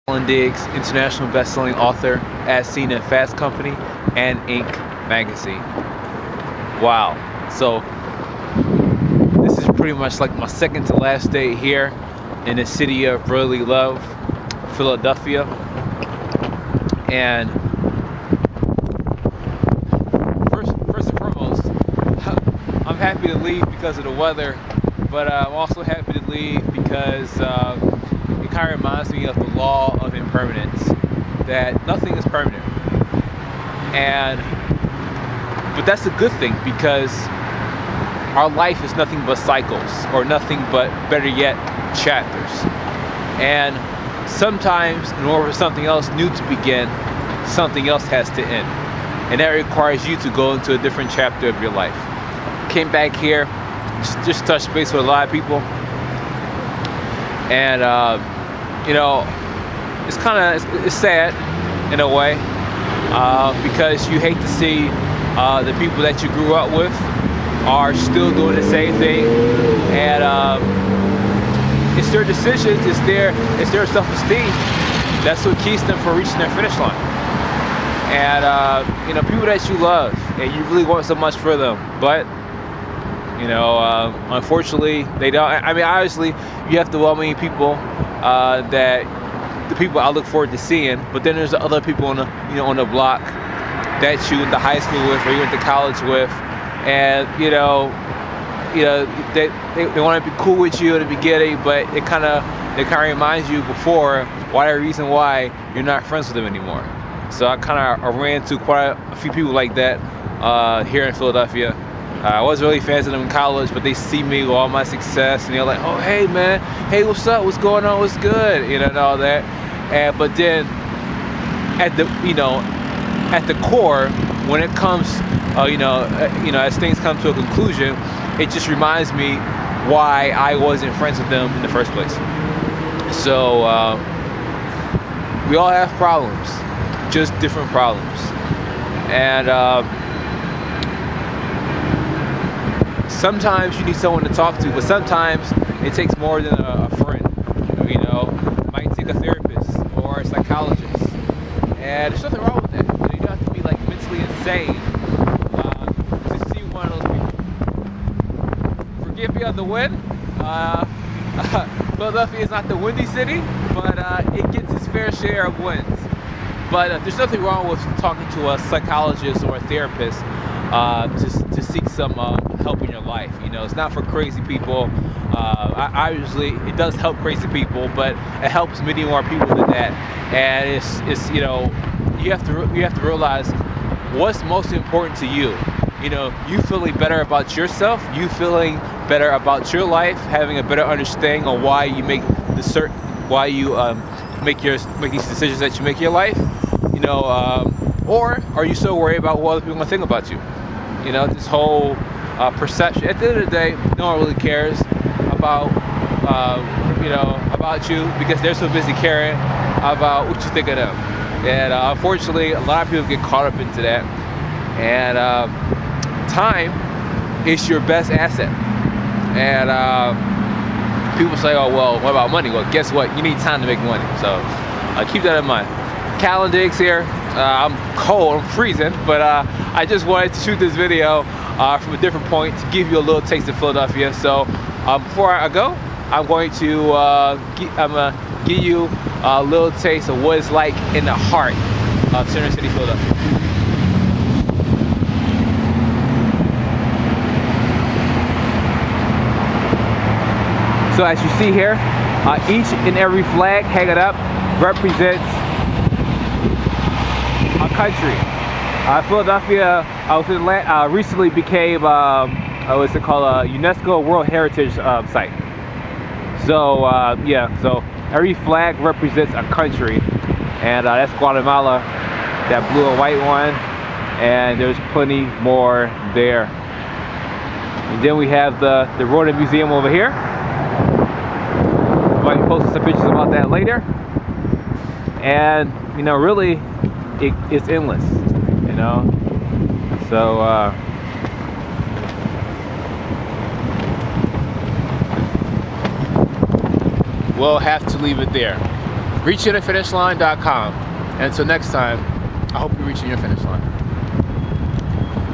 Alan Diggs, international best-selling author, as seen in Fast Company and Inc. magazine. Wow. So this is pretty much like my second to last day here in the city of brotherly love, Philadelphia. And first and foremost, I'm happy to leave because of the weather, but I'm also happy to leave because it kind of reminds me of the law of impermanence, that nothing is permanent. But that's a good thing, because our life is nothing but cycles, or nothing but, better yet, chapters. And sometimes, in order for something else new to begin, something else has to end. And that requires you to go into a different chapter of your life. Came back here, just touched base with a lot of people. And, it's sad in a way, because you hate to see the people that you grew up with are still doing the same thing. And it's their decisions, it's their self-esteem. That's what keeps them from reaching their finish line. And people that you love and you really want so much for them, but unfortunately they don't. I mean, obviously you have the well-meaning people that the people I look forward to seeing, but then there's the other people on the block that you went to high school with or you went to college with, and they want to be cool with you at the beginning, but it kind of reminds you before whatever reason why you're not friends with them anymore. So I ran into quite a few people like that here in Philadelphia. I wasn't really fans of them in college, but they see me with all my success, and they're like, "Oh, hey man, hey, what's up? What's going on? What's good?" And all that. But then at the core, when it comes, as things come to a conclusion, it just reminds me why I wasn't friends with them in the first place. So we all have problems, just different problems. And sometimes you need someone to talk to, but sometimes it takes more than a friend. It might take a therapist or a psychologist. And there's nothing wrong with that. You don't have to be like mentally insane to see one of those people. Forgive me on the win. Philadelphia is not the windy city, but it gets its fair share of wins. But there's nothing wrong with talking to a psychologist or a therapist to seek some help in your life. It's not for crazy people. Obviously, it does help crazy people, but it helps many more people than that. And it's you have to realize what's most important to you. You feeling better about yourself, you feeling better about your life, having a better understanding on why you make make these decisions that you make in your life. Or are you so worried about what other people might think about you? This whole perception. At the end of the day, no one really cares about you, because they're so busy caring about what you think of them. And unfortunately, a lot of people get caught up into that. And time is your best asset. And people say, "Oh, well, what about money?" Well, guess what? You need time to make money. So keep that in mind. Alan Diggs here. I'm cold, I'm freezing, but I just wanted to shoot this video from a different point to give you a little taste of Philadelphia. So before I go, I'm going to give you a little taste of what it's like in the heart of Center City, Philadelphia. So as you see here, each and every flag hanging up represents a country. Philadelphia recently became what's it called, a UNESCO World Heritage Site. So so every flag represents a country, and that's Guatemala, that blue and white one, and there's plenty more there. And then we have the Rodin Museum over here. I might be posting some pictures about that later. And really, it's endless. So we'll have to leave it there. reachingthefinishline.com. And until next time, I hope you're reaching your finish line.